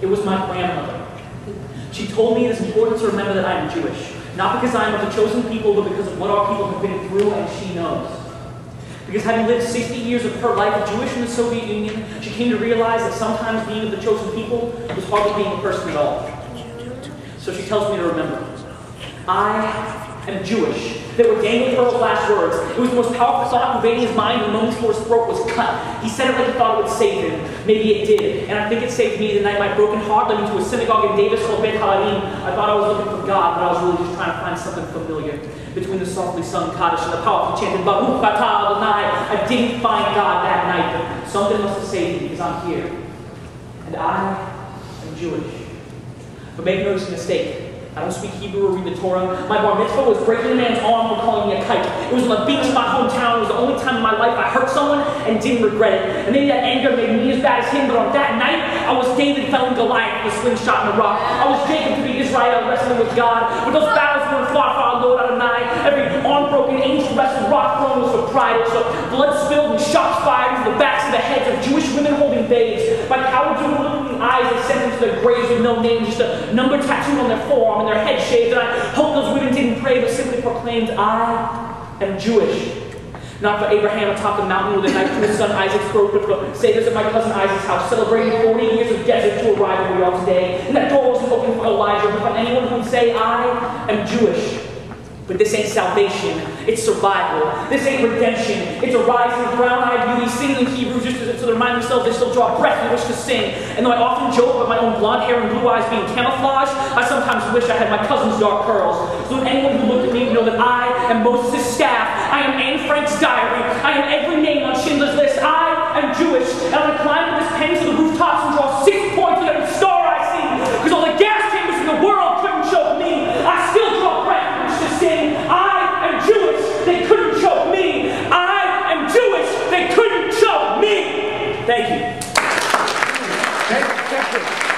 It was my grandmother. She told me it is important to remember that I am Jewish, not because I am of the chosen people, but because of what our people have been through, and she knows. Because having lived 60 years of her life Jewish in the Soviet Union, she came to realize that sometimes being of the chosen people was hardly being a person at all. So she tells me to remember. I am Jewish. They were Daniel Pearl's last words. It was the most powerful thought invading his mind the moment before his throat was cut. He said it like he thought it would save him. Maybe it did. And I think it saved me the night my broken heart led me to a synagogue in Davis called Bet Halalim. I thought I was looking for God, but I was really just trying to find something familiar. Between the softly sung Kaddish and the powerful chanted Baruch Atah Adonai, I didn't find God that night, but something must have saved me because I'm here. And I am Jewish. But make no mistake. I don't speak Hebrew or read the Torah. My bar mitzvah was breaking a man's arm for calling me a kite. It was on the beach in my hometown. It was the only time in my life I hurt someone and didn't regret it. And maybe that anger made me as bad as him, but on that night, I was David felling Goliath with a slingshot and a rock. I was Jacob to be Israel wrestling with God. But those battles weren't fought for our Lord Adonai. Every arm-broken angel wrestled rock throne was for pride. So blood spilled and shots fired into the backs of the heads of Jewish women holding babes. By cowards who were looking in the eyes, they sent them to their graves with no name, just a number tattooed on their forearm and their head shaved. And I hope those women didn't pray, but simply proclaimed, I am Jewish. Not for Abraham atop the mountain with a knife to his son Isaac's throat, but for saviors at my cousin Isaac's house, celebrating 40 years of desert to arrive where we are today. And that door wasn't open for Elijah, but for anyone who would say, I am Jewish. But this ain't salvation, it's survival. This ain't redemption, it's a rising brown-eyed beauty singing in Hebrew just to remind themselves they still draw breath and wish to sing. And though I often joke about my own blonde hair and blue eyes being camouflaged, I sometimes wish I had my cousin's dark curls. So that anyone who looked at me would know that I am Moses' staff, I am Anne Frank's diary, I am every name on Schindler's List, I am Jewish. And I'm going to climb with this pen to the rooftops and draw 6 points with every star I see. Because all the gas chambers in the world couldn't choke me. I still draw breath and wish to sing. I am Jewish, they couldn't choke me. I am Jewish, they couldn't choke me. Thank you. Thank you.